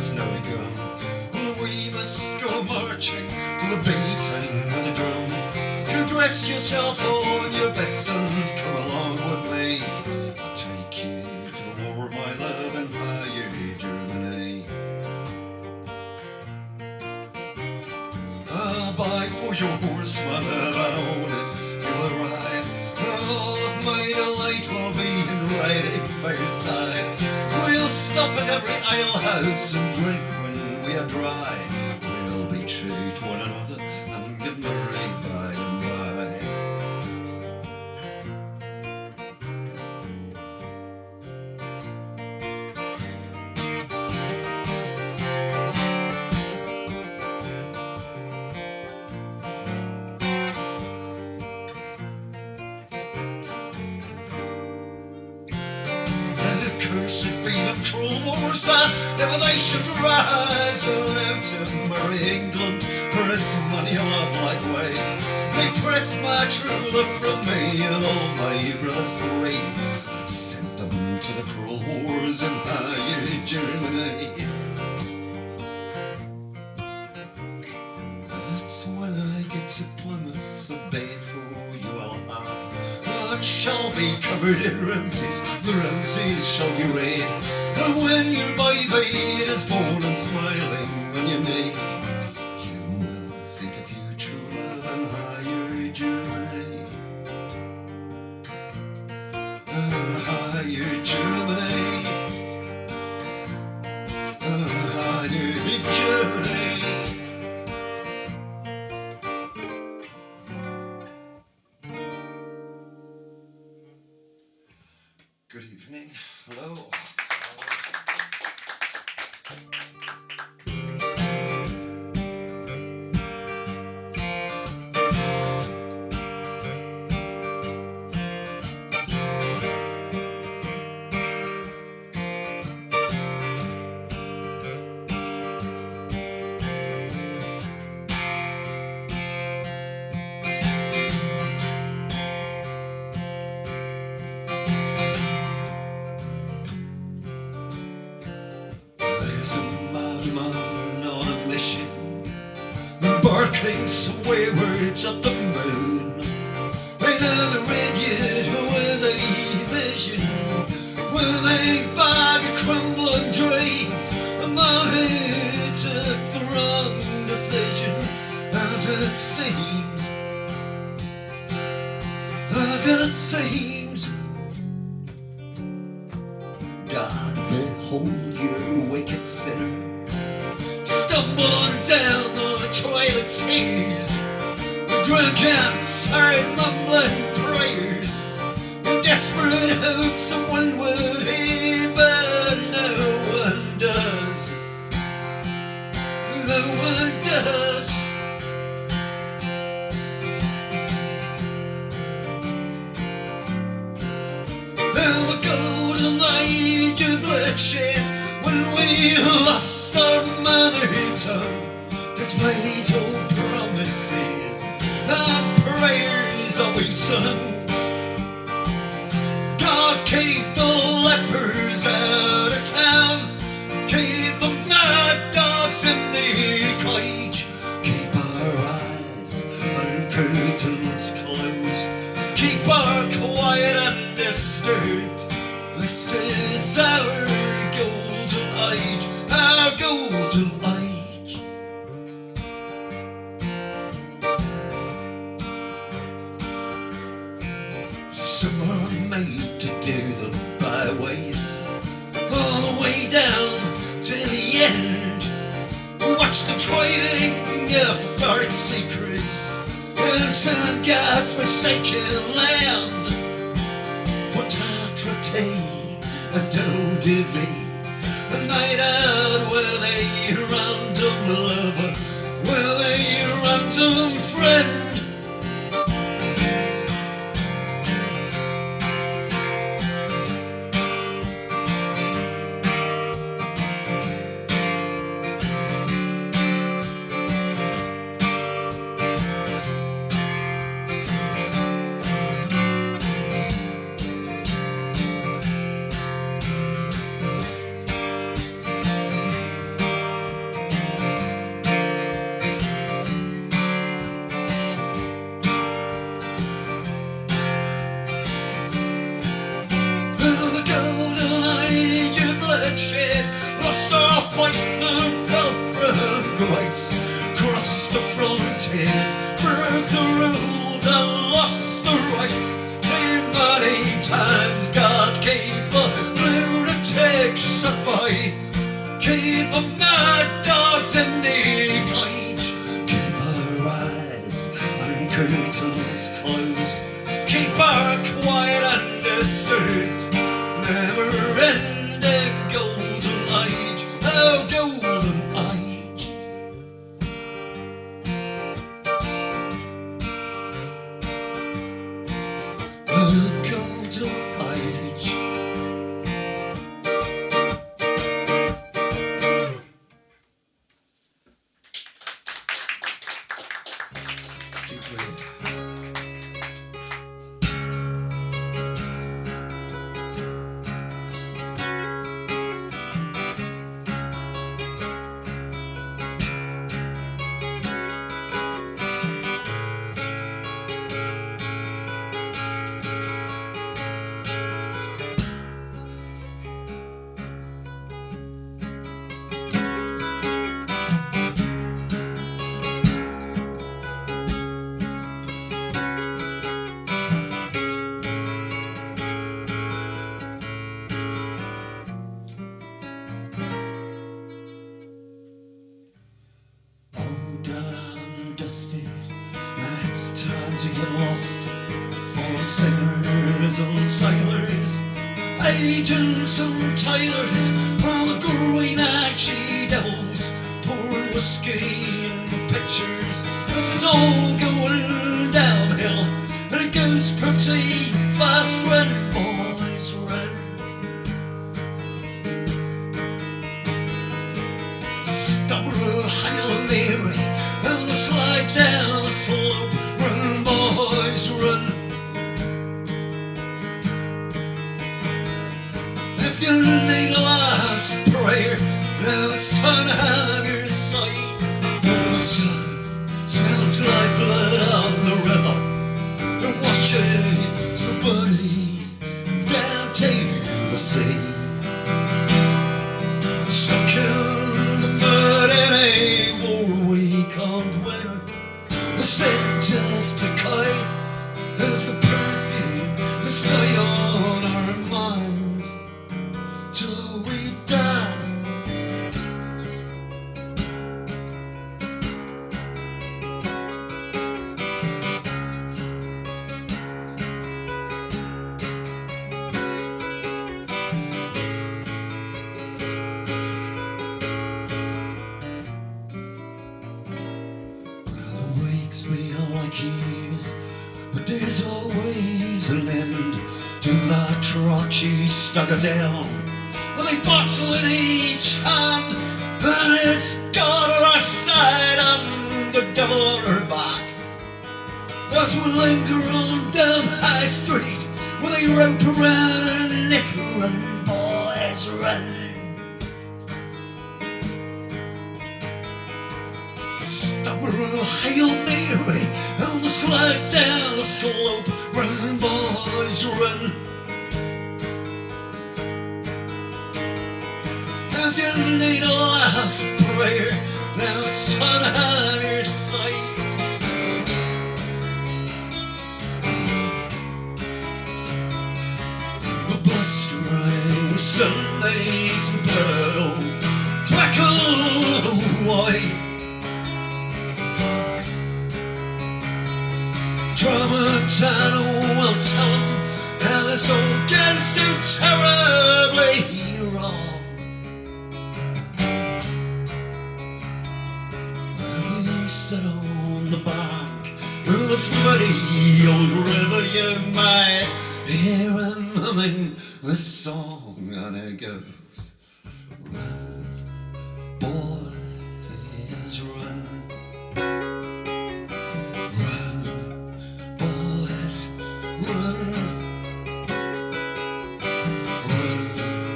has now begun. We must go marching to the beating of the drum. You dress yourself on your best and come along with me. I'll take you to the war, my love, in higher Germany. I'll buy for your horse, my love, I own it, you will ride. All of my delight will be in riding by your side. We'll stop at every alehouse and drink when we are dry. We'll be true to one another and get married by and by. Cursed be the cruel wars that ever they should rise on out of merry England, press money a lot like ways. They pressed my true love from me and all my brothers three, and sent them to the cruel wars in higher Germany. That's when I get to Plymouth, the bed for you I'll have. It shall be covered in roses, the roses shall be red. And when your baby is born and smiling on your knee, you will think of your true love in higher Germany. In higher Germany. In higher Germany. Good evening. Hello. There's a man on a mission, barking swearwords at the moon. Another idiot with a vision, with a bag of crumbling dreams. A man who took the wrong decision, as it seems. As it seems. God behold your wicked sinner, stumbling down the trail of tears, drunk outside mumbling prayers, in desperate hope someone would hear, but no one does. No one does. And the golden age of bloodshed, when we lost our mother tongue, despite old promises and prayers that we sung. God, keep the lepers out of town, keep the mad dogs in their cage, keep our eyes and curtains closed, keep our quiet undisturbed. This is our golden age, our golden age. Some are made to do the byways, all the way down to the end. Watch the trading of dark secrets in some God-forsaken land. What a do divvy, a night out with a random lover, with a random friend. life that fell from grace, crossed the frontiers, broke the rules and lost the rights. Too many times God keep the lunatics at bay, keep the mad dogs in the cage, keep our eyes and curtains closed, keep our quiet understood. Never-ending golden age, oh golden age. Oh golden age. It's time to get lost for singers and sailors, agents and tailors, all the green-eyed she-devils pouring whiskey in pictures. This is all going downhill, and it goes pretty fast when boys run. Stumble Hail Mary, and the slide down the slope. Run, boys, run. If you need a last prayer, now it's time to have your sight. The sun smells like blood on the river. It washes the bodies down to the sea. Stuck in the mud in a war we can't win. The scent of decay is the perfume that stay on our minds till we die. Feel like years, but there's always an end to that truck she stuck her down with a bottle in each hand, and it's God on her side and the devil on her back. As we linger on down High Street with a rope around her neck, run, boys, run. Stumble Hail Mary on the slide down the slope. Run, boys, run. If you need a last prayer, now it's time to have your sight. The blustering sun makes the blood all black white. Tramontano will tell him how this all gets so terribly wrong. And you sit on the bank of this muddy old river, you might hear him humming this song, and it goes, run, boys, run.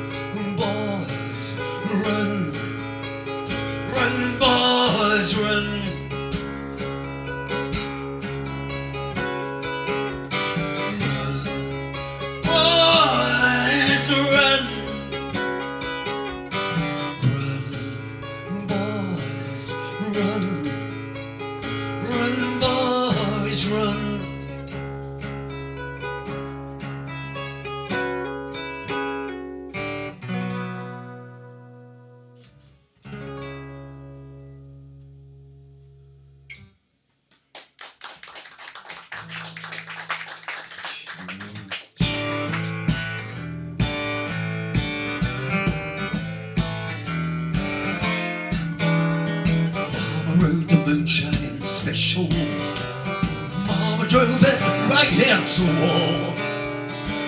Run, boys, run. Run, boys, run. Run, against the wall.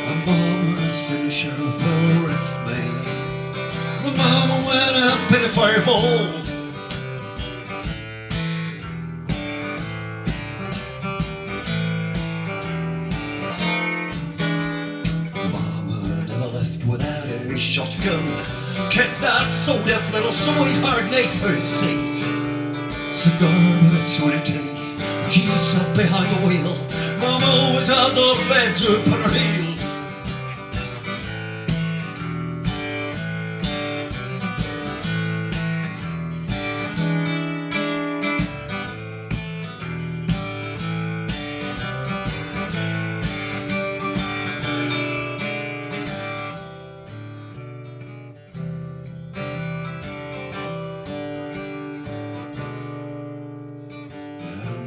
My mama's in a shower forest me. The mama went up in a fireball. Without a shotgun, kept that so-deaf little sweetheart neath her seat. Cigar between her teeth, and she sat behind the wheel. Mama always had the feds up on her heels.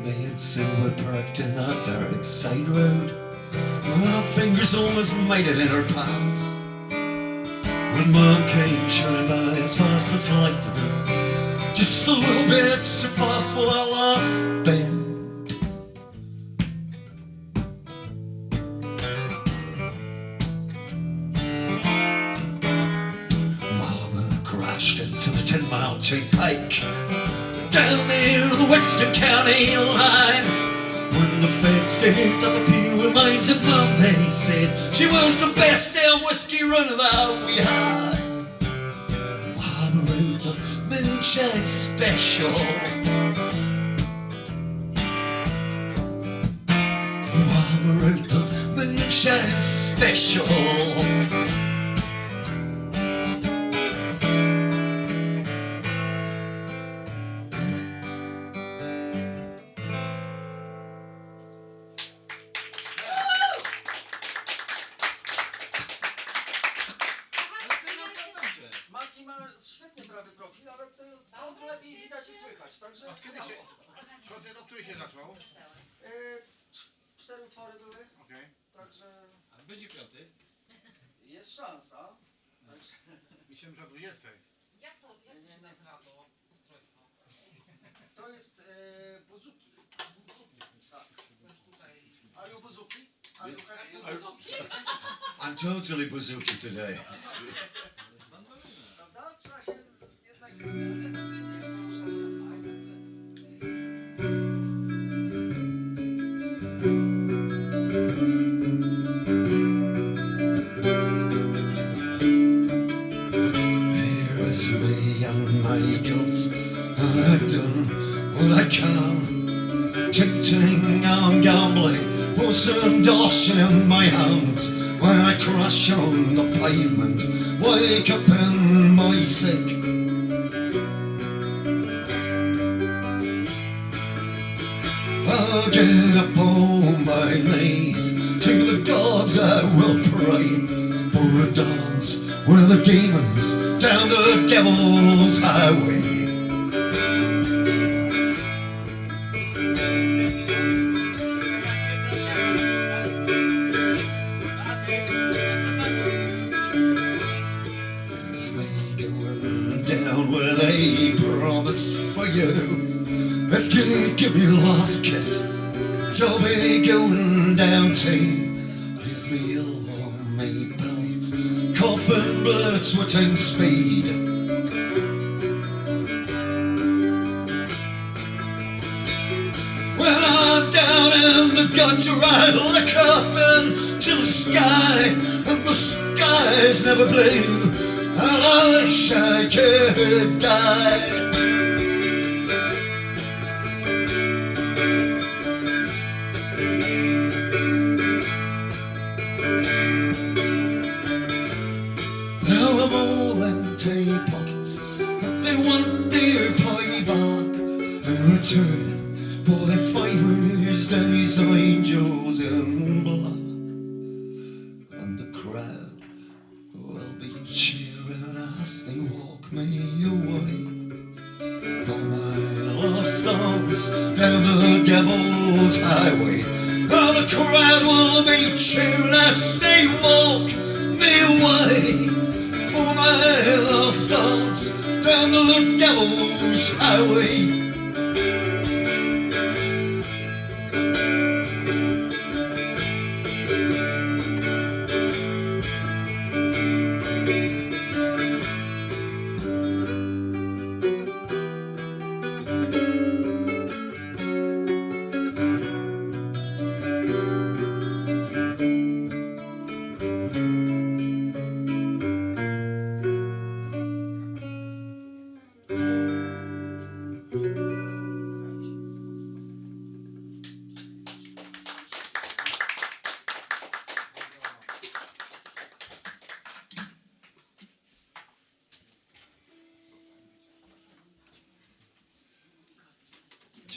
Me and Sue were parked in that dark side road. Our fingers almost made it in her pants. When Mom came shooting by as fast as lightning, just a little bit so fast for that last bend. Mama crashed into the 10-mile turnpike down there on the Western County line. When the feds stared at the few remains of Mom, they said she was the best damn whiskey runner that we had. Mama wrote the moonshine special. Mama wrote the moonshine special. Świetnie prawy profil, ale to lepiej widać i słychać, także... Od której się zaczął? 4 utwory były, Okej. także A będzie piąty? jest szansa. Także... Myślałem, że o 20. Jak to się nazywa to ustrojstwo? To jest buzuki. Buzuki. Tak. Tutaj. Are you buzuki? Are you Buzuki? I'm totally bazooki today. Prawda? Trzeba się jednak... Here's me and my guilt, and I've done what I can. Cheating and gambling, put some dosh in my hands. When I crash on the pavement, wake up in my sick. I'll get up on my knees, to the gods I will pray, for a dance with the demons down the devil's highway. There's me going down where they promise for you. If you give me the last kiss, you'll be going down too. Here's me on my belt, coughing blood, sweating speed. When I'm down in the gutter, I look up into the sky, and the sky's never blue, and I wish I could die. Now I'm all empty pockets, but they want their pie back in return for their favours, those angels in black. And the crowd will be cheering as they walk me away for my last dance down the devil's highway. And the crowd will be cheering as they walk me away for my last dance down the devil's highway.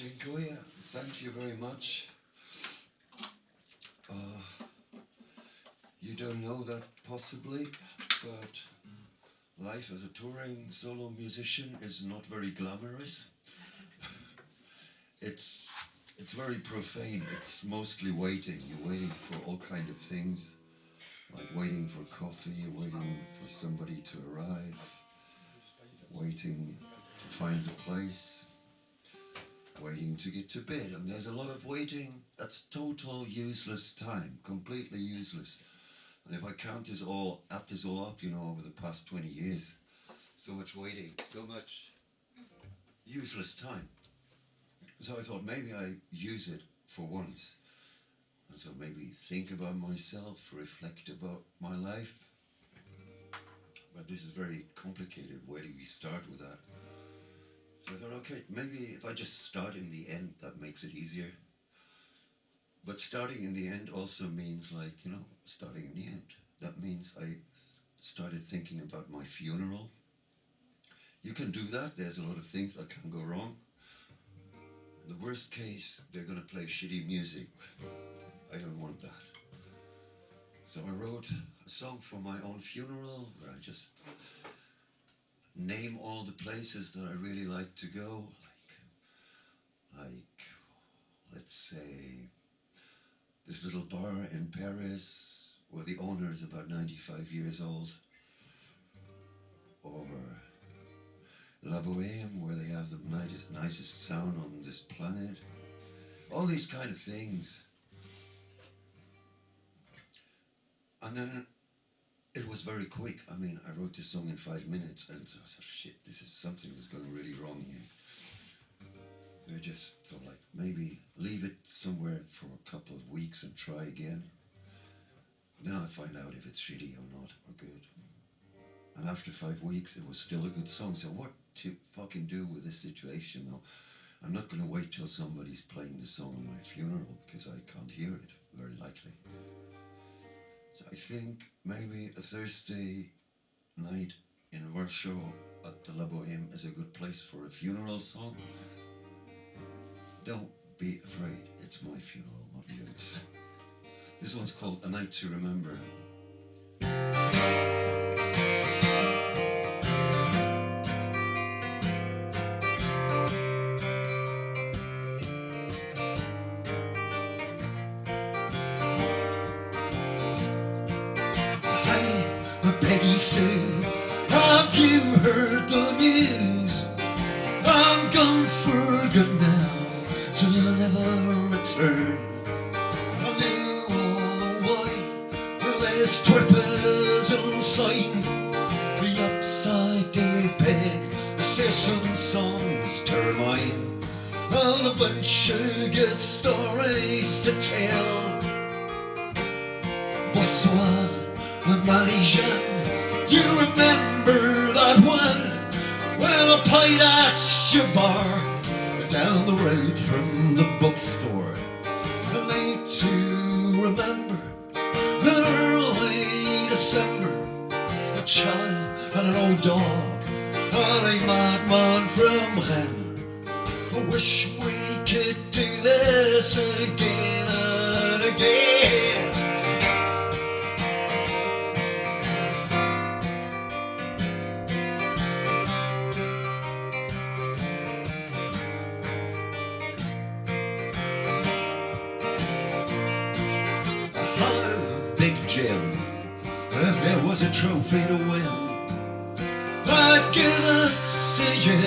Dziękuję. Thank you very much. You don't know that possibly, but life as a touring solo musician is not very glamorous. It's very profane. It's mostly waiting. You're waiting for all kind of things, like waiting for coffee, waiting for somebody to arrive, waiting to find a place, waiting to get to bed. And there's a lot of waiting. That's total useless time, completely useless. And if I add this all up, over the past 20 years, so much waiting, so much useless time. So I thought maybe I use it for once. And so maybe think about myself, reflect about my life. But this is very complicated. Where do we start with that? So I thought, okay, maybe if I just start in the end, that makes it easier. But starting in the end also means starting in the end. That means I started thinking about my funeral. You can do that. There's a lot of things that can go wrong. In the worst case, they're going to play shitty music. I don't want that. So I wrote a song for my own funeral where I just name all the places that I really like to go. Like let's say, this little bar in Paris where the owner is about 95 years old. Or La Boheme, where they have the nicest sound on this planet. All these kind of things. And then it was very quick. I mean, I wrote this song in 5 minutes, and so I thought, shit, this is something that's going really wrong here. So I just thought, maybe leave it somewhere for a couple of weeks and try again. Then I'll find out if it's shitty or not, or good. And after 5 weeks, it was still a good song. So what to fucking do with this situation? No, I'm not going to wait till somebody's playing the song at my funeral, because I can't hear it, very likely. So I think maybe a Thursday night in Warsaw at the La Boheme is a good place for a funeral song. Don't be afraid, it's my funeral, not yours. This one's called A Night to Remember. Peggy Sue, have you heard the news? I'm gone for good now, till I never return. I knew all the while there's trippers inside the upside down peg. Is there some songs to remind, and a bunch of good stories to tell? Bonsoir, Marie-Jeanne, do you remember that one when I played at your bar down the road from the bookstore? And they too remember that early December, a child and an old dog and a madman from Rennes. I wish we could do this again and again. Jim, if there was a trophy to win, I'd give it to you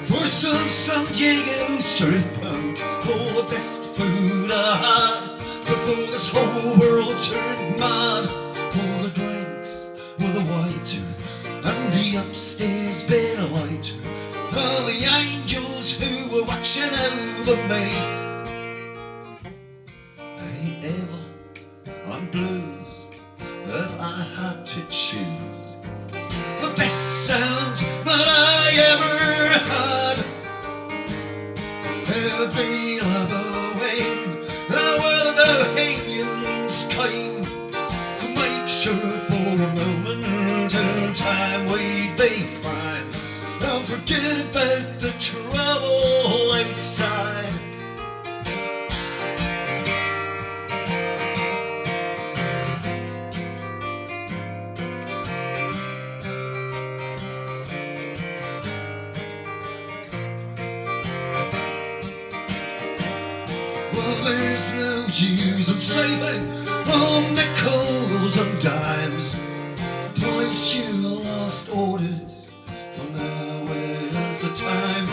for some San Diego surf pound, for the best food I had before this whole world turned mad, for the drinks with a white and the upstairs bed light, and the angels who were watching over me. Hey, Eva, I'm blues. If I had to choose the best sound that I ever had, it'd be La Boheme, where the Bohemians came to make sure for a moment in time we'd be fine. Don't forget about the trouble outside. Well, there's no use in saving on nickels and dimes. Place your last orders, for now is the time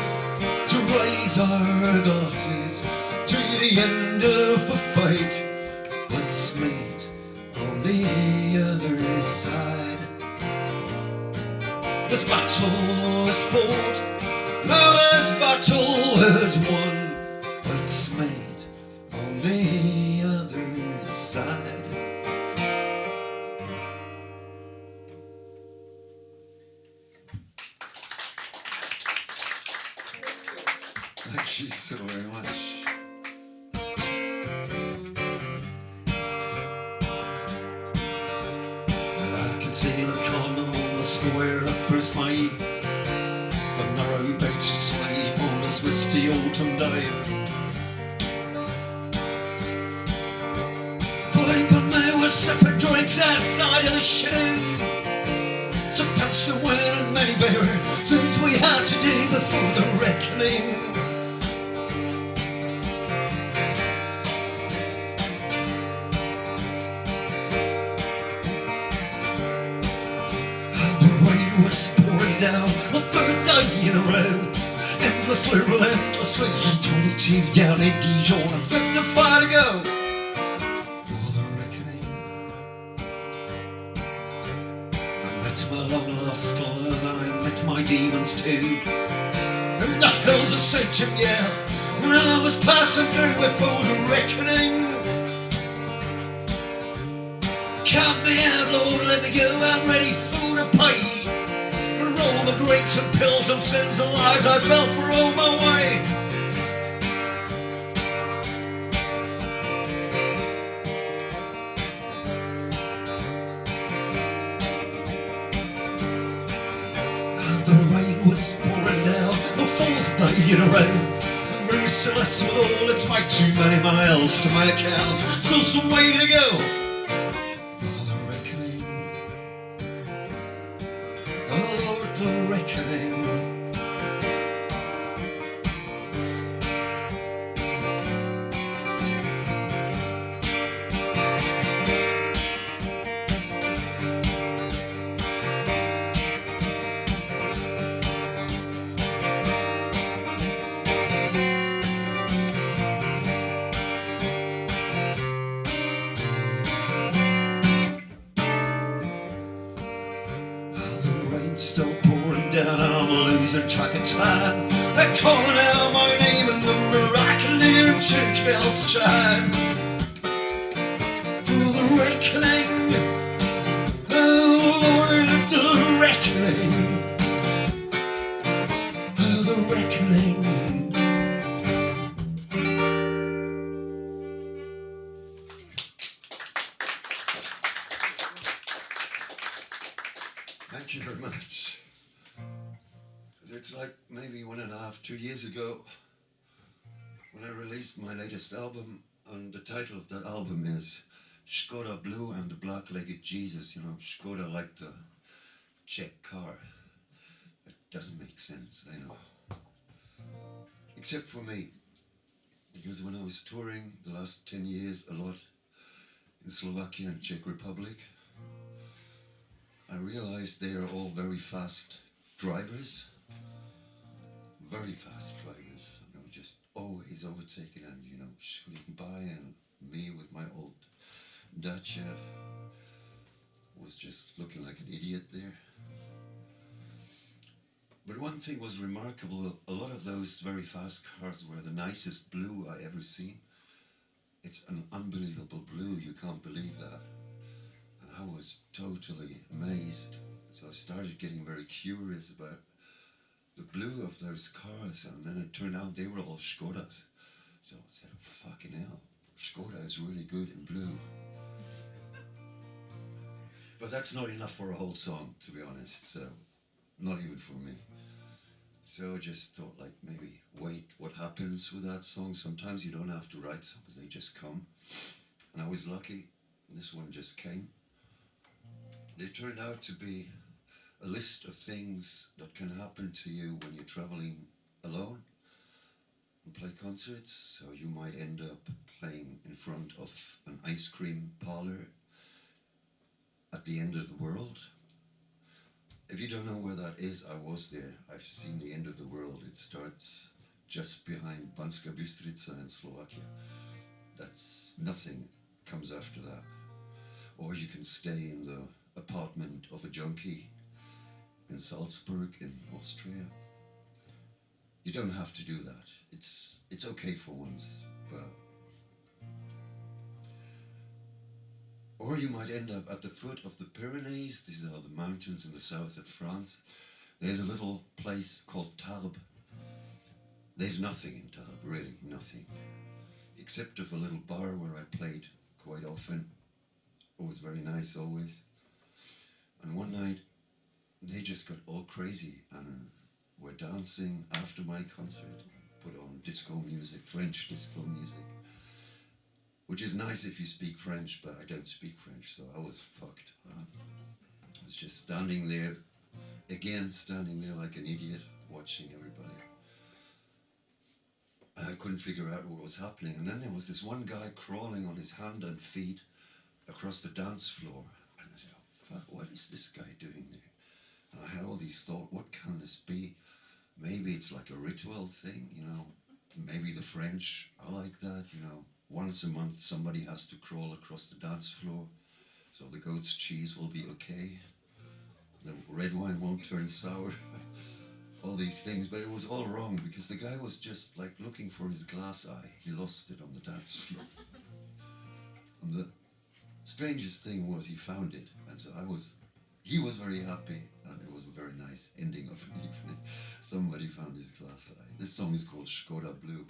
to raise our glasses to the end of the fight. Let's meet on the other side. This battle is fought, now this battle is won. Let's meet on the other side. Thank you so very much. I can see the column on the square at first light. The narrow bench of sleep on this misty autumn day. Philippe and me were sipping drinks outside of the shade. Some punch the wind and many bear things we had to do before the reckoning. Was pouring down the third day in a row. Endlessly, relentlessly, 22 down in Dijon and 55 to go. For the reckoning, I met my long lost love and I met my demons too. In the hills of Saint-Imier, when I was passing through before the reckoning. Count me out, Lord, let me go, I'm ready for the pay. All the drinks and pills and sins and lies I fell for all my way. And the rain was pouring down the fourth day in a row. And merciless with all its might, too many miles to my account. Still some way to go. Still pouring down, I'm losing track of time. They're calling out my name and the miracle church bells chime. For the reckoning, oh Lord, the reckoning, oh the reckoning. Thank you very much. It's like maybe 1.5, 2 years ago when I released my latest album, and the title of that album is Skoda Blue and the Black-Legged Jesus. You know, Skoda like the Czech car. It doesn't make sense, I know. Except for me, because when I was touring the last 10 years a lot in Slovakia and Czech Republic, I realized they are all very fast drivers. Very fast drivers. They were just always overtaken and, you know, shooting by, and me with my old Dacia was just looking like an idiot there. But one thing was remarkable, a lot of those very fast cars were the nicest blue I ever seen. It's an unbelievable blue, you can't believe that. And I was totally amazed. So I started getting very curious about the blue of those cars, and then it turned out they were all Skodas. So I said, fucking hell, Skoda is really good in blue. But that's not enough for a whole song, to be honest, so not even for me. So I just thought, like, maybe wait, what happens with that song? Sometimes you don't have to write songs, they just come. And I was lucky, this one just came. And it turned out to be a list of things that can happen to you when you're traveling alone and play concerts. So you might end up playing in front of an ice cream parlor at the end of the world. If you don't know where that is, I was there. I've seen the end of the world. It starts just behind Banska Bystrica in Slovakia. That's nothing comes after that. Or you can stay in the apartment of a junkie in Salzburg in Austria. You don't have to do that. It's okay for once, but or you might end up at the foot of the Pyrenees. These are the mountains in the south of France. There's a little place called Tarbes. There's nothing in Tarbes, really nothing, except of a little bar where I played quite often. It was very nice always. And one night they just got all crazy and were dancing after my concert, put on disco music, French disco music, which is nice if you speak French, but I don't speak French, so I was fucked. I was just standing there like an idiot, watching everybody. And I couldn't figure out what was happening. And then there was this one guy crawling on his hand and feet across the dance floor. And I said, oh, fuck, what is this guy doing there? And I had all these thoughts, what can this be? Maybe it's like a ritual thing, you know. Maybe the French are like that, you know. Once a month somebody has to crawl across the dance floor so the goat's cheese will be okay. The red wine won't turn sour. All these things, but it was all wrong because the guy was just like looking for his glass eye. He lost it on the dance floor. And the strangest thing was he found it, and so he was very happy, and it was a very nice ending of an evening. Somebody found his glass eye. This song is called Škoda Blue.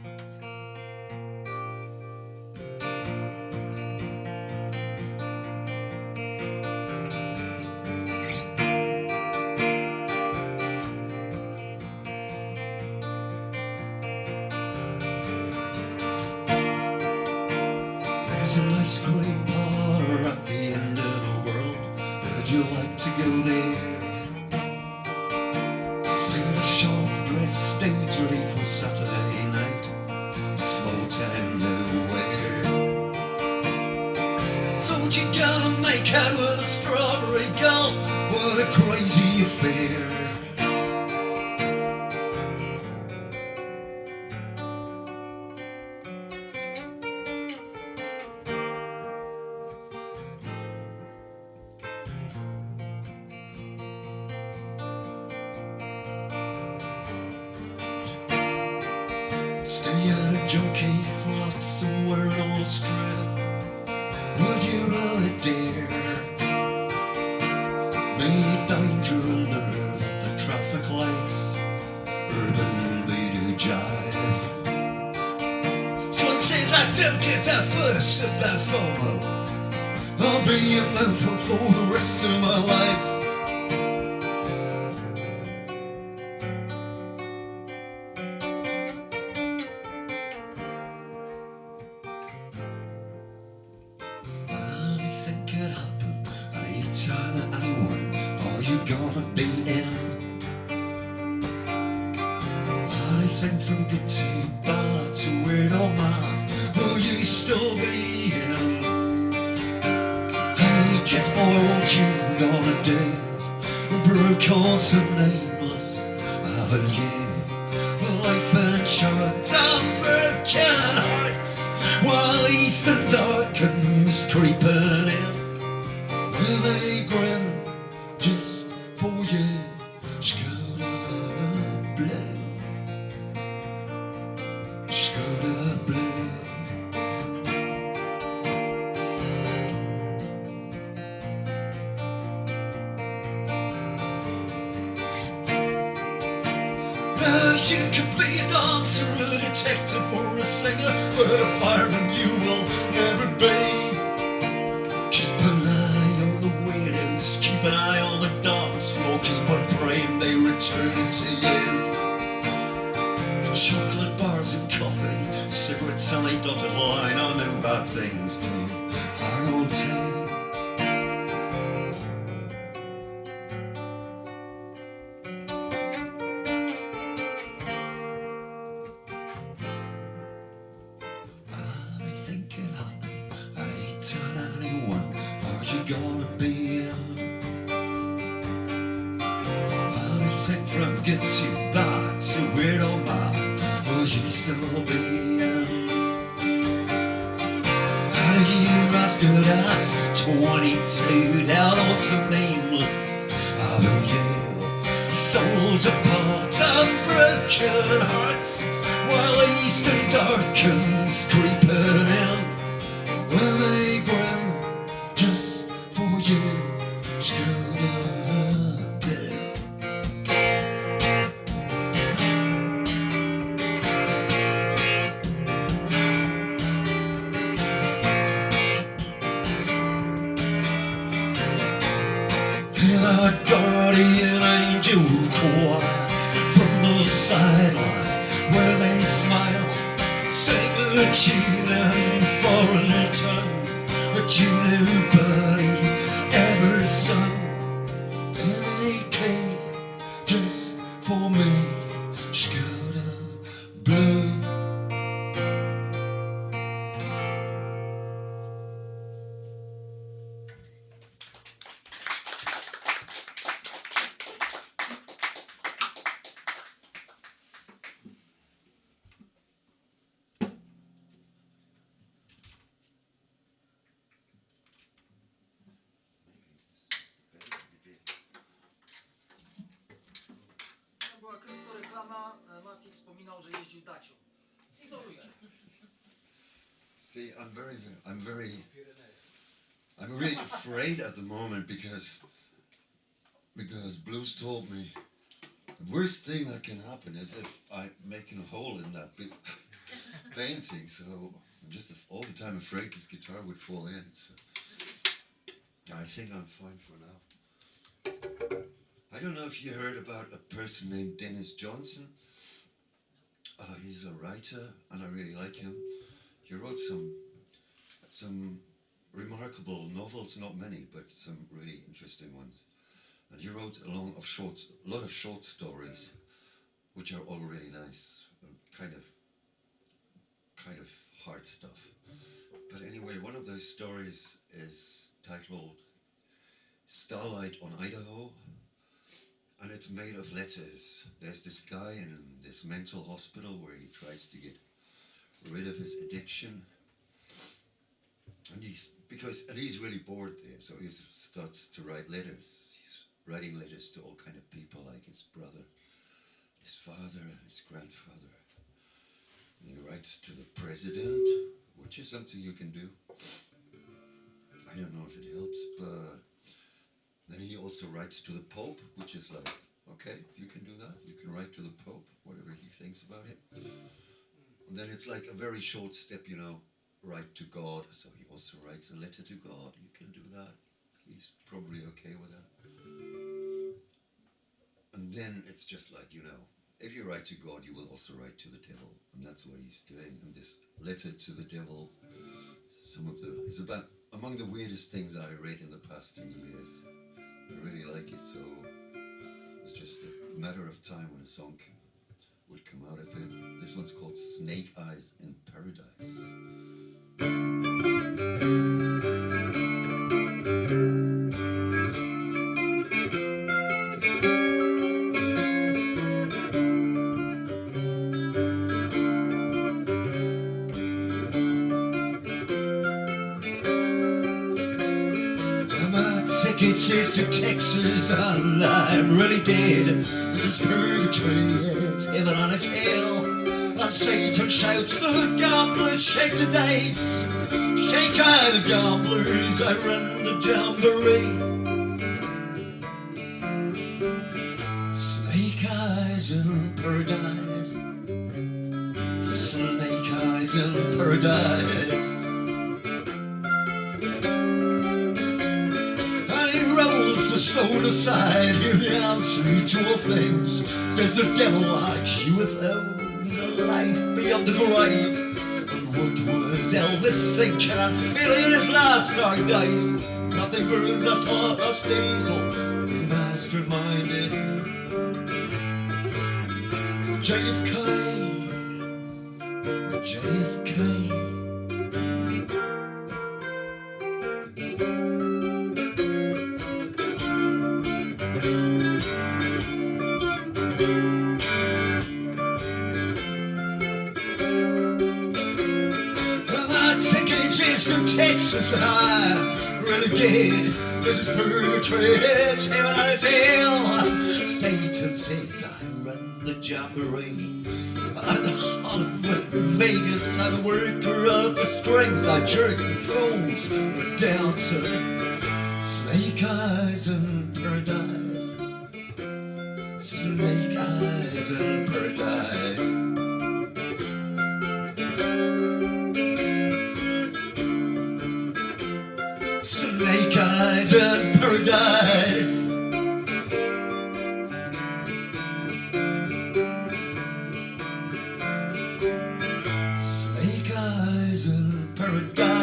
There's an ice cream parlor at the end of the world. Would you like to go there? See the sharp-dressed stage ready for Saturday night. A small town nowhere. Thought you gonna make out with a strawberry girl. What a crazy affair. Stay at a junkie flat somewhere in Austria. Would you really dare? Meet danger alert at the traffic lights. Urban beat jive. Someone says I don't get that fuss about FOMO. I'll be a mofo for the rest of my life. Anything could happen at any time at anyone. Are you gonna be in? Anything from good to bad to weird or mad, will you still be in? Hey jet boy, what you gonna do? Broke on some nameless avenue. Life and chance and broken hearts, while Eastern darkens creeping in. With a grin just for you, Škoda Blue, Škoda Blue. You could be a dancer, a detective, or a singer, but a fireman you will never be. Keep an eye on the weirdos, keep an eye on the dance floor, keep on praying they return to you. silly dotted line on them bad things to hang on to. I'll be thinking up at 1891, are you gonna be in? I'll be think from good to bad, so weird or mad, will you still be in? Had a year as good as 22, down on some nameless avenue. Souls apart and broken hearts, while Eastern darkens creeping in. Will they grin just for you, Scooter Blue? Hear the guardian angel choir from the sideline where they smile, sing a tune in foreign tongue, a tune nobody ever sung. Here they came just for me, Scooter Blue. To była kryptoreklama, Mati wspominał, że jeździł Dacią. Ignorujcie. See, I'm really afraid at the moment because Blues told me the worst thing that can happen is if I'm making a hole in that big painting. So I'm just all the time afraid this guitar would fall in. So I think I'm fine for now. I don't know if you heard about a person named Dennis Johnson. He's a writer, and I really like him. He wrote some remarkable novels, not many, but some really interesting ones. And he wrote a lot of short stories, which are all really nice, kind of hard stuff. But anyway, one of those stories is titled Starlight on Idaho, and it's made of letters. There's this guy in this mental hospital where he tries to get rid of his addiction, and he's really bored there, so he starts to write letters. He's writing letters to all kind of people, like his brother, his father, and his grandfather. And he writes to the president, which is something you can do. I don't know if it helps, but then he also writes to the Pope, which is like, okay, you can do that. You can write to the Pope, whatever he thinks about it. And then it's like a very short step, write to God. So he also writes a letter to God. You can do that. He's probably okay with that. And then it's just like, if you write to God, you will also write to the devil. And that's what he's doing. And this letter to the devil, it's about among the weirdest things I read in the past 10 years. I really like it, so it's just a matter of time when a song would come out of it. This one's called Snake Eyes in Paradise. Ticket says to Texas, and I'm really dead. This is purgatory, it's heaven on its tail. And Satan shouts, the gamblers shake the dice. Shake I the gamblers, I run the jamboree. Snake eyes in paradise. Snake eyes in paradise. The stone aside, hear the answer to all things. Says the devil like UFOs, a life beyond the grave. And What was Elvis thinking and feeling in his last dark days? Nothing burns as hot as diesel, masterminded. JFK, JFK. Tickets to Texas and I renegade. This is purgatory, it's heaven on its heel. Satan says I run the jamboree. And Hollywood, Vegas, I'm the worker of the strings. I jerk the flows, the dancer. Snake eyes in paradise. Snake eyes in paradise. Snake eyes in paradise. Snake eyes in paradise.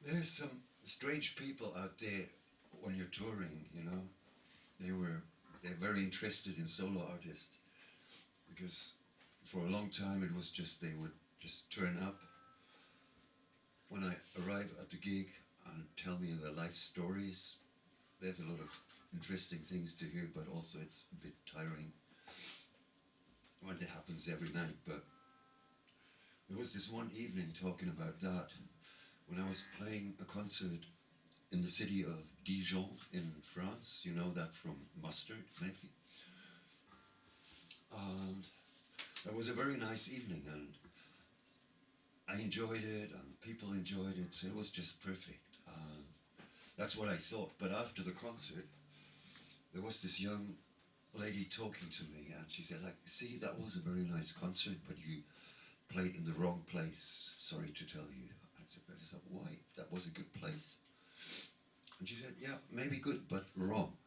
There's some strange people out there when you're touring, you know. They're very interested in solo artists because for a long time it was just they would just turn up when I arrive at the gig and tell me their life stories. There's a lot of interesting things to hear, but also it's a bit tiring when it happens every night. But there was this one evening talking about that when I was playing a concert in the city of Dijon in France. You know that from Mustard, maybe. And that was a very nice evening, and I enjoyed it, and people enjoyed it, so it was just perfect. That's what I thought. But after the concert, there was this young lady talking to me, and she said, like, see, that was a very nice concert, but you played in the wrong place. Sorry to tell you. I said, why? That was a good place. And she said, yeah, maybe good, but wrong.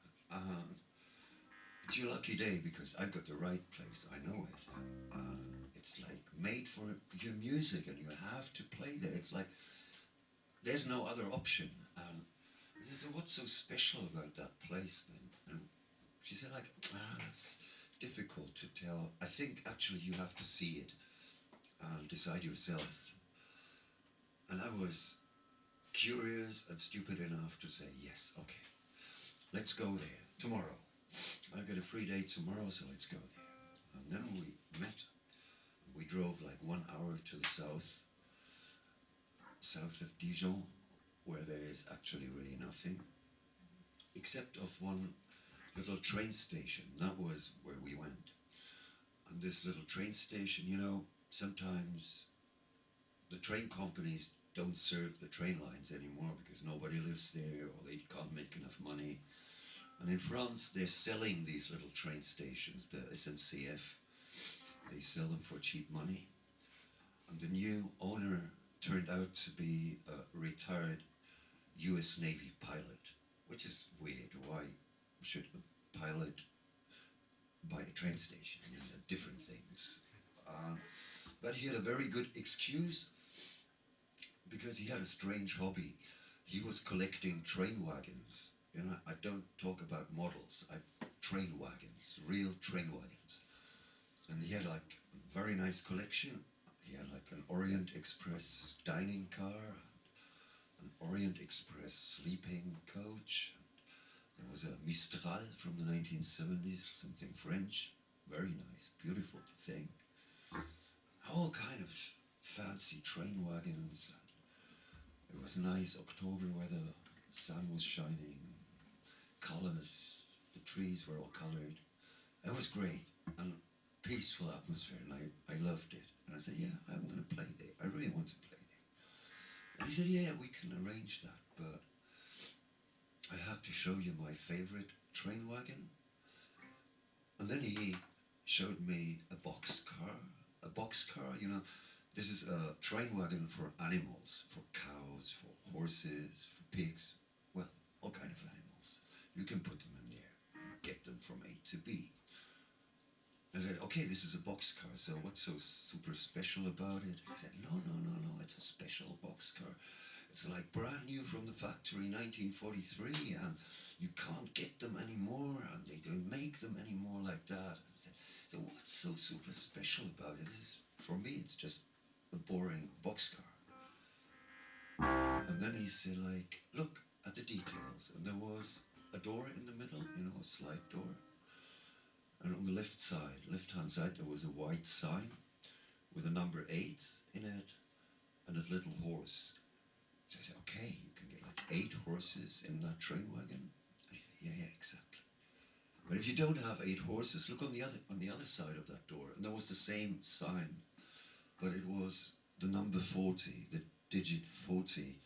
It's your lucky day because I got the right place. I know it. It's like made for your music, and you have to play there. It's like there's no other option. And I said, what's so special about that place then? And she said, like, that's difficult to tell. I think actually you have to see it and decide yourself. And I was curious and stupid enough to say, yes, okay, let's go there tomorrow. I've got a free day tomorrow, so let's go there. And then we met. We drove like 1 hour to the south of Dijon, where there is actually really nothing, except of one little train station. That was where we went. And this little train station, you know, sometimes the train companies don't serve the train lines anymore because nobody lives there or they can't make enough money. And in France, they're selling these little train stations, the SNCF. They sell them for cheap money. And the new owner turned out to be a retired US Navy pilot, which is weird. Why should a pilot buy a train station? These are different things. But he had a very good excuse because he had a strange hobby. He was collecting train wagons. You know, I don't talk about models. Train wagons, real train wagons. And he had like a very nice collection. He had like an Orient Express dining car, an Orient Express sleeping coach. There was a Mistral from the 1970s, something French. Very nice, beautiful thing. All kind of fancy train wagons. It was nice October weather, sun was shining, colors, the trees were all colored. It was great and peaceful atmosphere, and I loved it. And I said, yeah, I'm going to play there. I really want to play there. And he said, yeah, we can arrange that, but I have to show you my favorite train wagon. And then he showed me a boxcar. A boxcar, you know, this is a train wagon for animals, for cows, for horses, for pigs, well, all kind of animals. You can put them in there and get them from A to B. I said, okay, this is a boxcar, so what's so super special about it? He said, no, it's a special boxcar. It's like brand new from the factory, 1943, and you can't get them anymore, and they don't make them anymore like that. I said, so what's so super special about it? For me, it's just a boring boxcar. And then he said, like, look at the details. And there was a door in the middle, you know, a slide door. And on the left-hand side, there was a white sign with a number 8 in it and a little horse. So I said, okay, you can get like 8 horses in that train wagon. And he said, yeah, exactly. But if you don't have 8 horses, look on the other side of that door. And there was the same sign, but it was the number 40, the digit 40,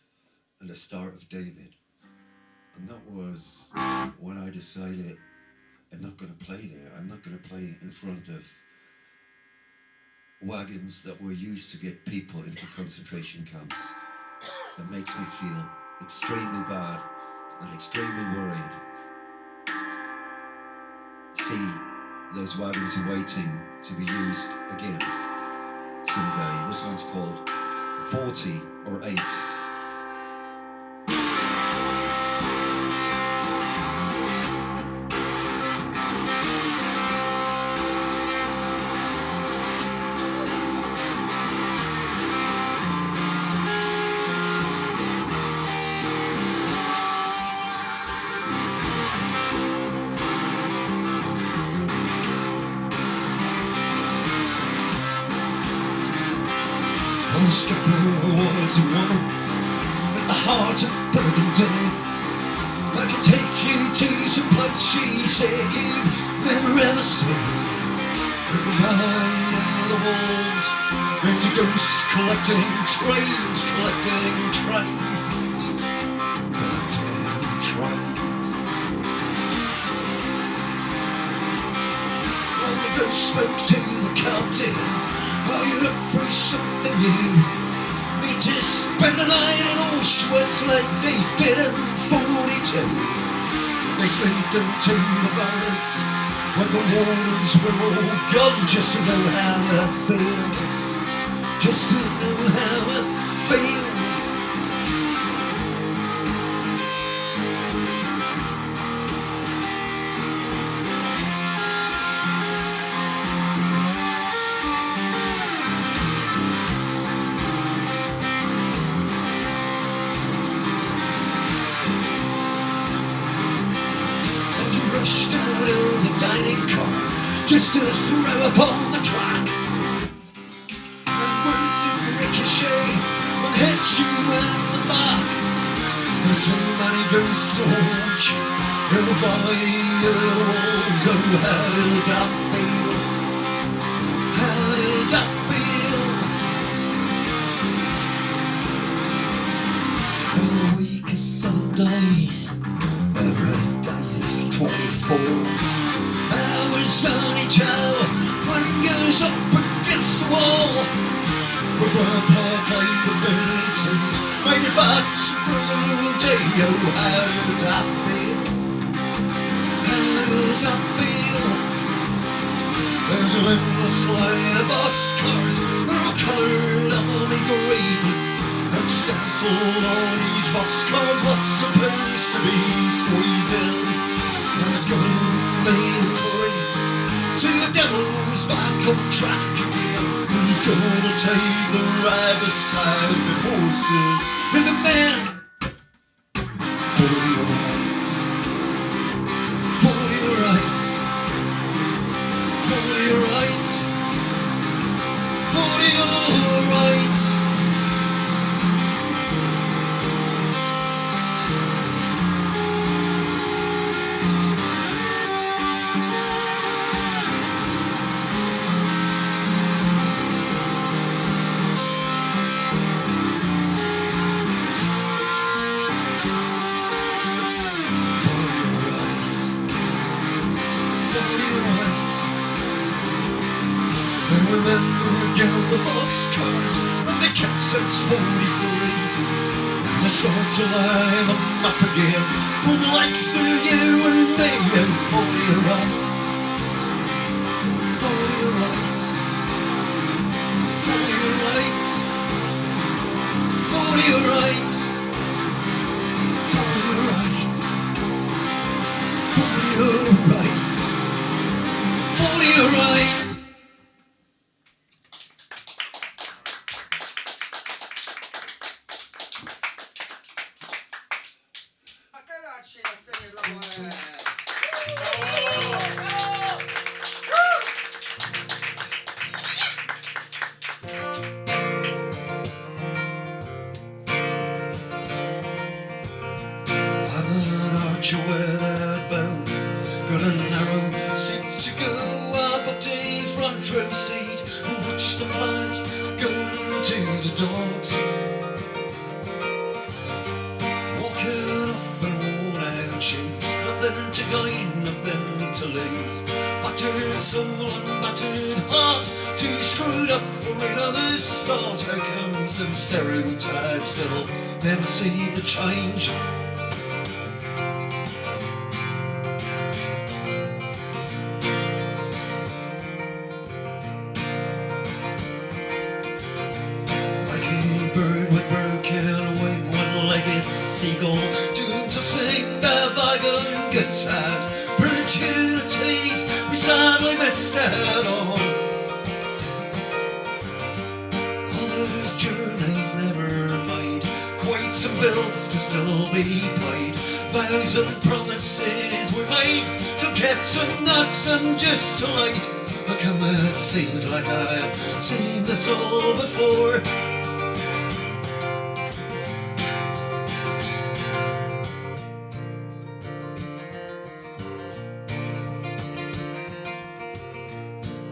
and the Star of David. And that was when I decided I'm not going to play there. I'm not going to play in front of wagons that were used to get people into concentration camps. That makes me feel extremely bad and extremely worried. See those wagons waiting to be used again someday. This one's called 40 or 8. The skipper was a woman with the heart of burgundy. I can take you to some place, she said, you've never ever seen. In the eye of the walls, there's a ghost collecting trains, collecting trains, collecting trains. Well, the ghost spoke to the captain. Are you up for something new? Need to spend the night in Auschwitz like they did in 42. They sneaked into the barracks when the wardens were all gone, just to know how it feels, just to know how it feels. Rushed out of the dining car just to throw up on the track. And words in ricochet will hit you in the back. There are too many ghosts to haunt you in the valley of the wolves. Oh, how does that feel? How does that feel? The week is 7 days. Every day is 24 hours on each hour. One goes up against the wall. With Grandpa playing the Vinces, made it back to Brundy. Oh, how does that feel? How does that feel? There's an endless line of boxcars. They're all coloured army green. And stenciled on each boxcar's what's supposed to be squeezed in. And it's given me the courage to the devil's back on track again. Who's gonna take the ride this time? Is it horses? Is it men? 40 or 8. 40 or 8. 40 or 8. 40 or 8. remember again the boxcars and the kept since 43. I start to line them up again with the likes of you and me and for your rights, for your rights, for your rights, for your rights, for your rights, for your rights, for your rights. Mäkkelä dzisiaj na scenie dla Boheme. I'm an archer without bow, got a narrow seat to go up a day front row seat and watch the light going to the dogs. Walking off in worn out shoes, nothing to gain, nothing to lose. Battered soul and battered heart, too screwed up for another start. How comes them stereotypes still never seem to change? Like a bird with broken wing, one-legged seagull, doomed to sing their bygone good times. Opportunities we sadly missed out on. Others' journeys never made, quite some bills to still be paid. Vows and promises we made, to get some nuts and just too late. How come it seems like I've seen this all before?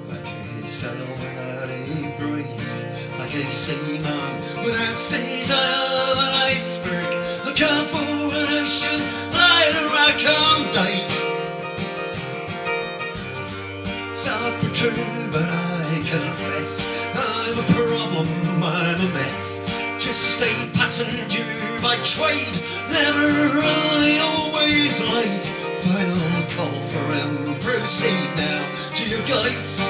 Like a sail without a breeze, like a seaman without seas. I am an iceberg, I come for an ocean liner, I accommodate. Sad but true, but I confess I'm a problem, I'm a mess. Just a passenger by trade, never early, always late. Final call for him, proceed now to your gates.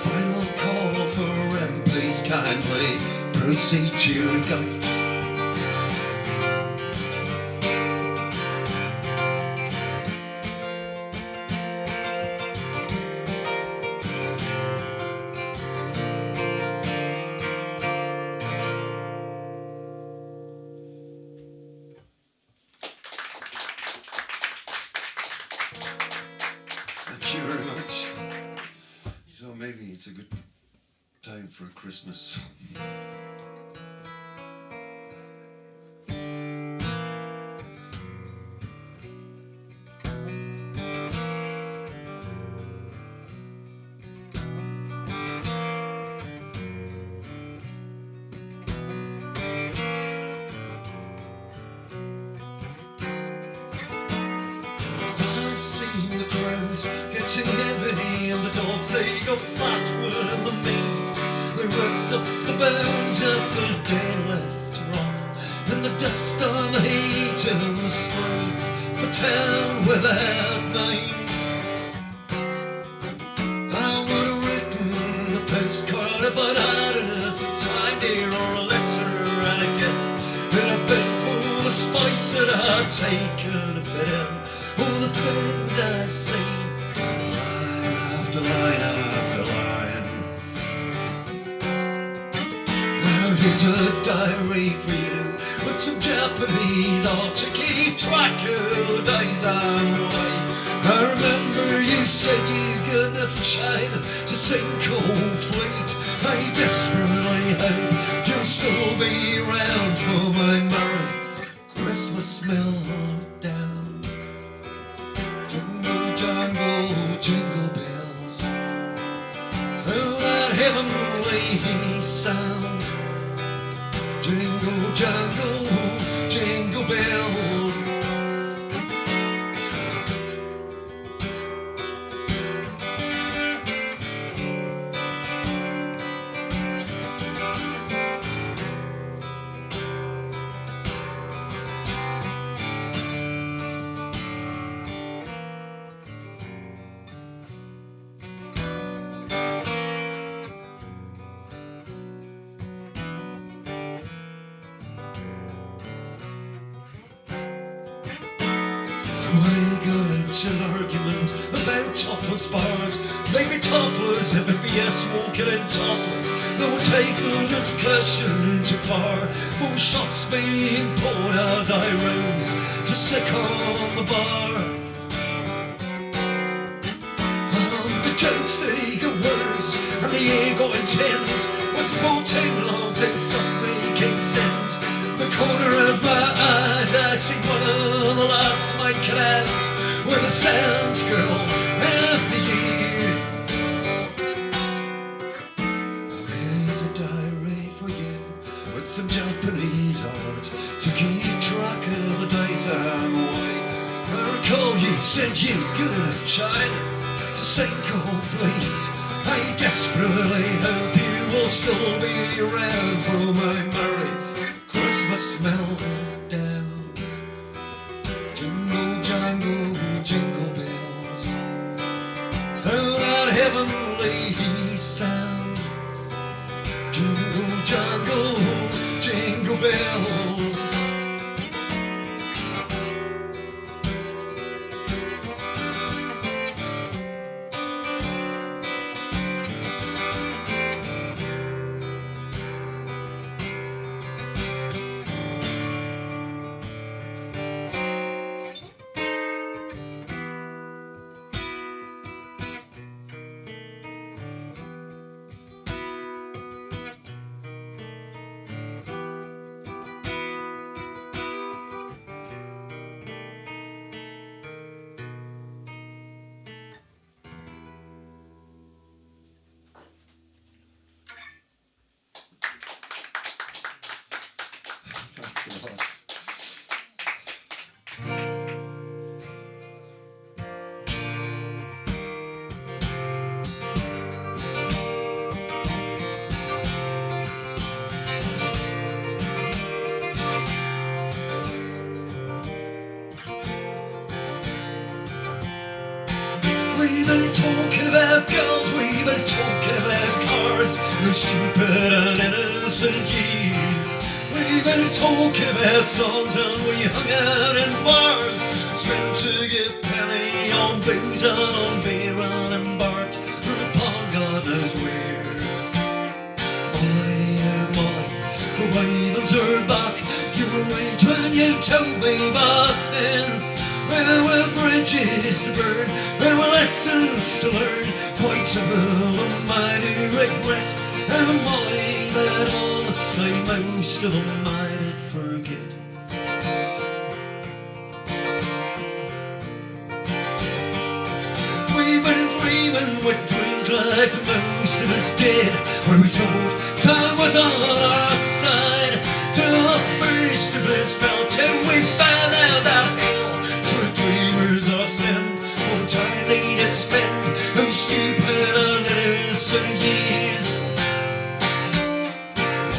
Final call for him, please kindly proceed to your gates. Thank you very much. So maybe it's a good time for a Christmas song. I've seen the crows get too heavy and the dogs they go fat when the meat they ripped off the bones of the dead left to rot, and the dust on the heat in the streets of a town without name. I would have written a postcard if I'd had enough time, dear, or a letter, I guess. It'd have been full of spice that I'd taken a fit in. All the things I've seen, line after line after line. Now here's a diary for you, with some Japanese art to keep track of the days I'm away. I remember you said you got enough China to sink a whole fleet. I desperately hope you'll still be around for my merry Christmas meltdown. Jingle, jangle, jingle bells. Oh, that heavenly heavenly sound. Jingle, jangle, jingle bells. I got into an argument about topless bars. Maybe topless if it be a smoking and topless. That would take the discussion too far. More shots being poured as I rose to sick on the bar. And the jokes they got worse and the air got intense. Was for too long things stopped making sense. The corner of my eyes I see one of the lads making out with a sound girl of the year. Here's a diary for you with some Japanese art to keep track of the days I'm away. I recall you said you good enough China to sink a whole fleet. I desperately hope you will still be around for my merry Christmas meltdown. Jingle, jangle, jingle bells. Oh, that heavenly sound. Jingle, jangle, jingle bells. Thanks a lot. We've been talking about girls, we've been talking about cars, no stupid and innocent years. We've been talking about songs and we hung out in bars, spent to get penny on booze and on beer and embarked upon God knows where. Molly, Molly, ravens are back. You were right when you told me back then. There were bridges to burn, there were lessons to learn, quite some of mighty regrets. And Molly, but honestly most of them I did forget. We've been dreaming with dreams like most of us did, when we thought time was on our side, till the first of us fell, till we found out that hell dreamers are sent, all the time they did spend, those stupid and innocent years.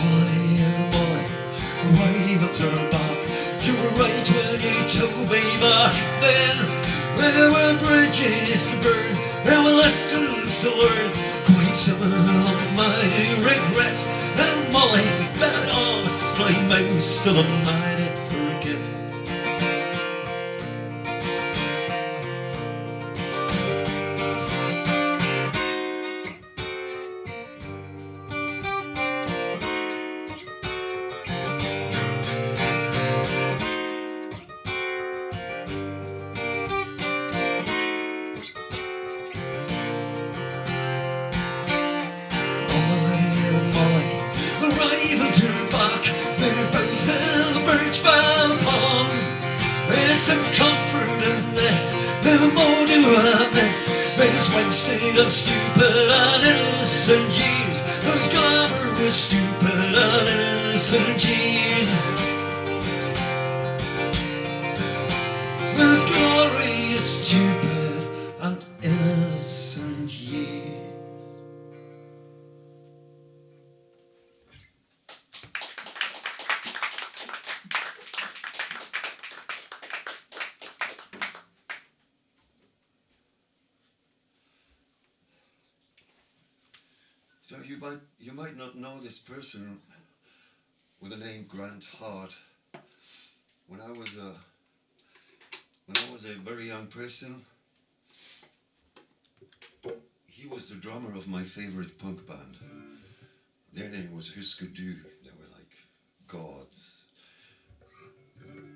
Molly, Molly, the ravens are back. You were right when you told me back then. There were bridges to burn, there were lessons to learn, quite some of my regrets. And Molly, but honestly most of them I did forget. Ravens are back, they're both in the birch by the pond. There's some comfort in this, never more do I miss these wasted and stupid and innocent years. those glamorous, stupid, and innocent years. Those glorious, stupid, and innocent years. So you might not know this person with the name Grant Hart. When I was a very young person, he was the drummer of my favorite punk band. Their name was Husker Du. They were like gods.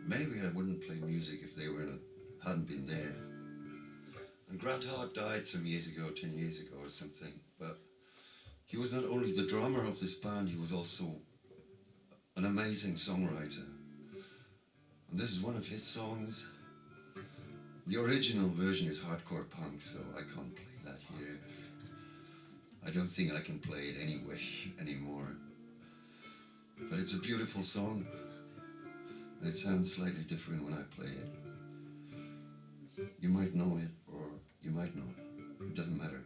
Maybe I wouldn't play music if they hadn't been there. And Grant Hart died some years ago, 10 years ago or something, but he was not only the drummer of this band, he was also an amazing songwriter. And this is one of his songs. The original version is hardcore punk, so I can't play that here. I don't think I can play it anyway anymore. But it's a beautiful song. And it sounds slightly different when I play it. You might know it, or you might not. It doesn't matter.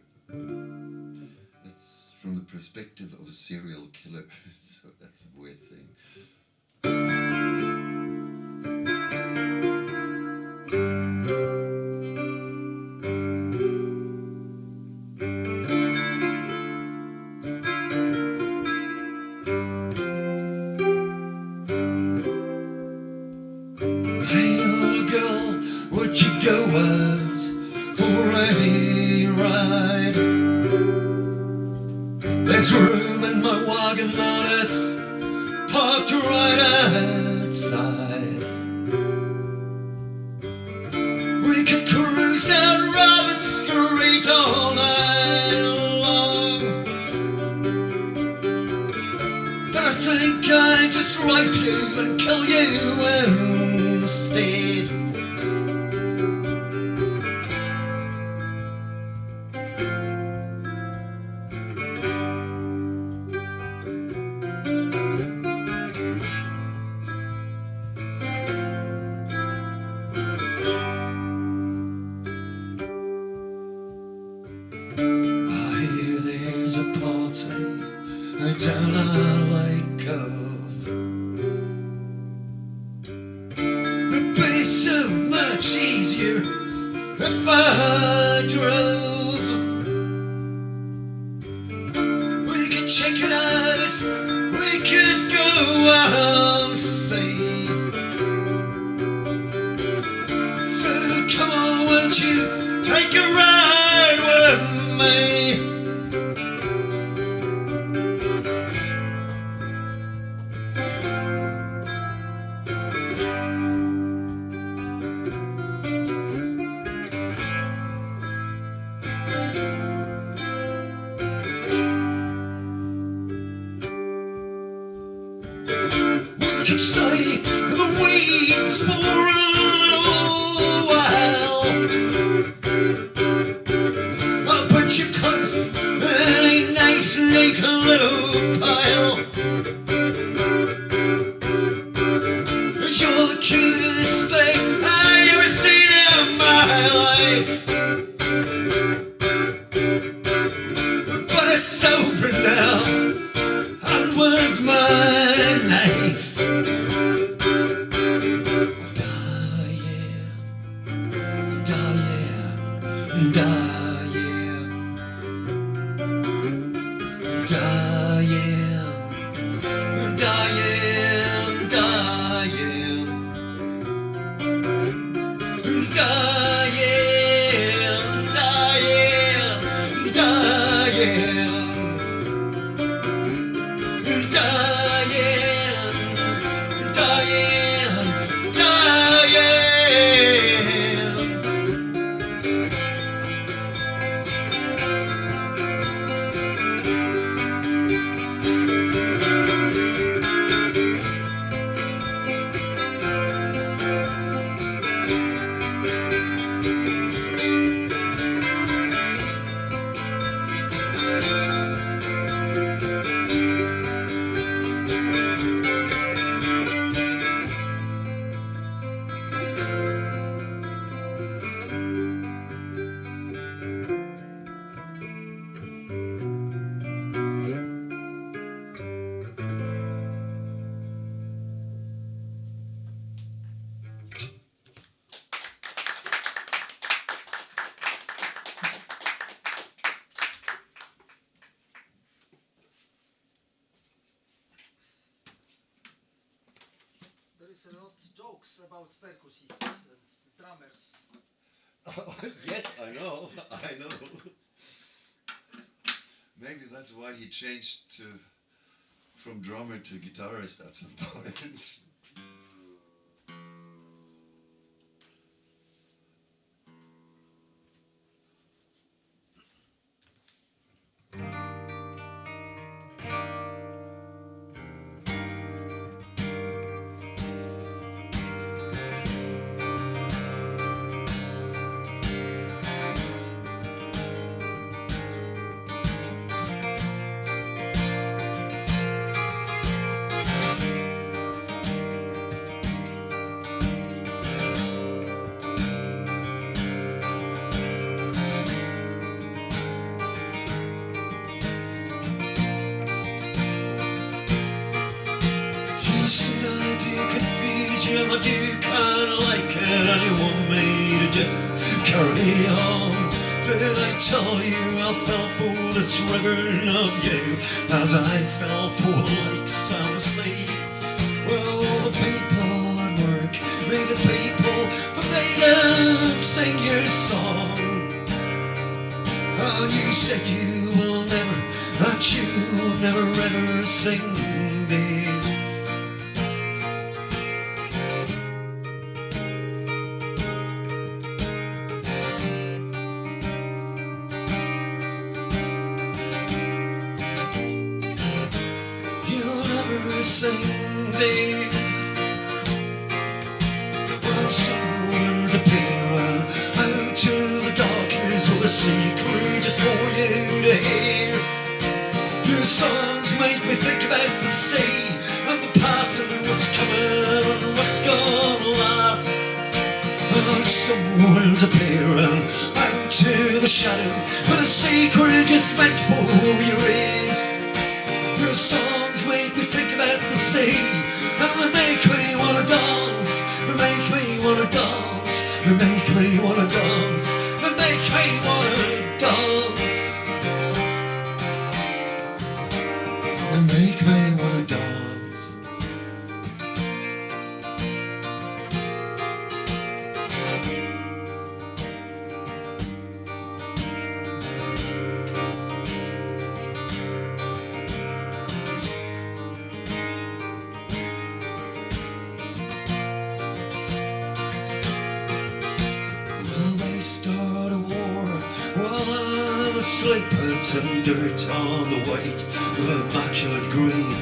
It's from the perspective of a serial killer, so that's a weird thing. Hey little girl, would you go out for a ride? There's room in my wagon and it's parked right outside. We could cruise down Robin Street all night long, but I think I'd just rape you and kill you instead. I hear there's a party down a Lake Cove. It'd be so much easier if I drove. We could check it out, we could go out and see. So come on, won't you take a ride with me? We could stay in the weeds for a little while. I'll put you close in a nice naked little pile. You're the cutest thing I've ever seen in my life. But it's over now, and with my knife there's a lot jokes about percussists and drummers. Oh, yes, I know. I know. Maybe that's why he changed from drummer to guitarist at some point. You said I do confuse you, I do kinda like it, and you want me to just carry on. Did I tell you I fell for this river of you, as I fell for the lakes and the sea? Well, the people at work, they're the people, but they don't sing your song. And you said you will never, that you will never ever sing these. You'll never sing these. Well, someone's appearing out to the darkness with a secret just for you to hear. Your songs make me think about the sea and the past and what's coming and what's gonna last. Oh, someone's appearing out to the shadow with a secret just meant for your ears. Your songs make me think about the sea, and they make me wanna dance. They make me wanna dance. They make me wanna dance. They make me wanna dance. They make me wanna dance. Will they start a war while I'm asleep? Put some dirt on the white, the immaculate green.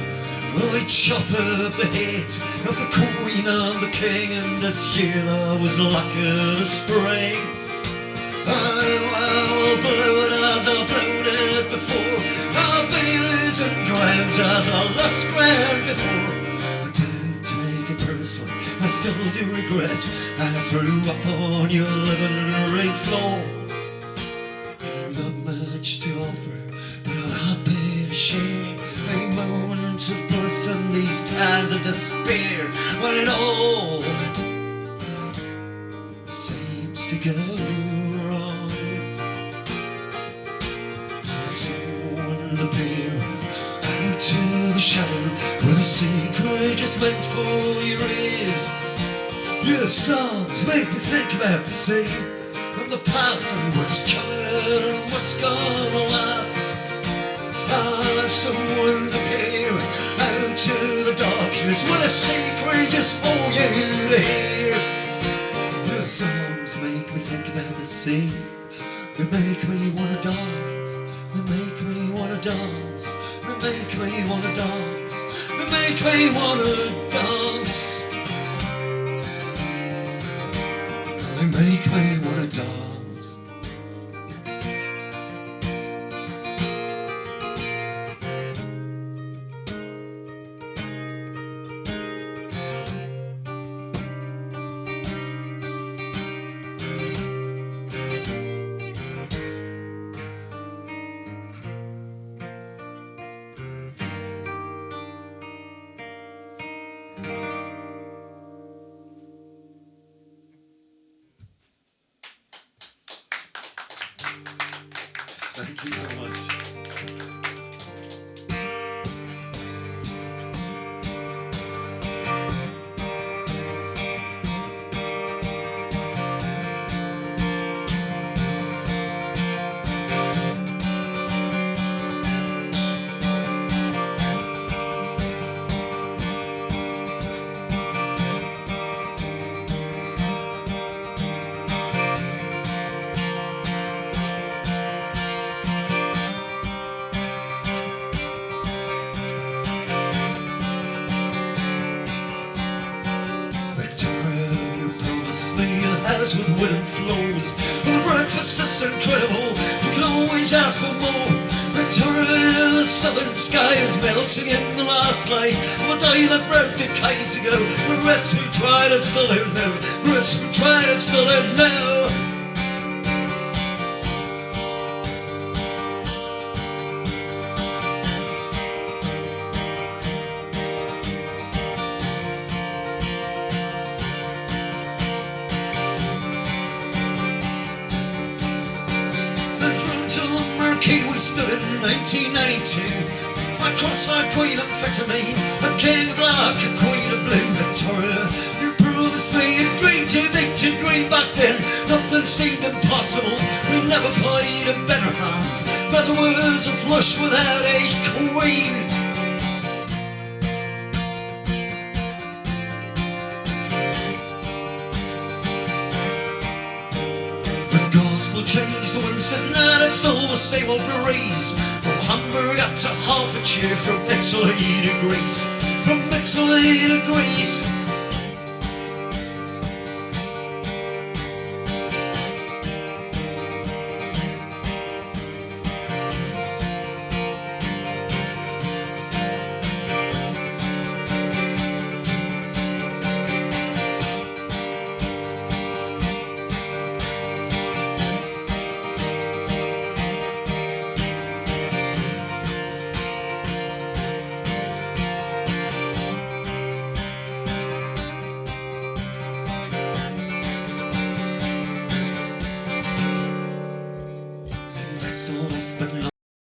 Will they chop off the head of the queen and the king? And this year I was lacking a spring. I will blow it as I've blown it before. I'll be losing ground as I lost ground before. I don't take it personally, I still do regret I threw up on your living room floor. Not much to offer, but I'm happy to share a moment of bliss in these times of despair, when it all seems to go wrong. Someone's appearing out to the shadow with a secret just meant for your ears. Your songs make me think about the sea and the past and what's coming and what's gonna last. Ah, someone's appearing out to the darkness with a secret just for you to hear. Your songs make me think about the sea. They make me wanna dance. They make me wanna dance. They make me wanna dance. They make me wanna dance. They make me wanna dance. Thank you so much. bars with wooden floors. The breakfast is incredible, you can always ask for more. Victoria, the southern sky is melting in the last light of a day that broke decades ago. The rest who tried it still don't know. The rest who tried it still don't know. We stood in 1992. My cross-eyed queen amphetamine, a king of black, a queen of blue. Victoria, you promised me a dream too big to dream back then. Nothing seemed impossible. We never played a better hand than the words of flush without a queen. Will change, the winds did not, it's still the same old breeze. From Hamburg up to Hertfordshire, from Italy to Greece, from Italy to Greece.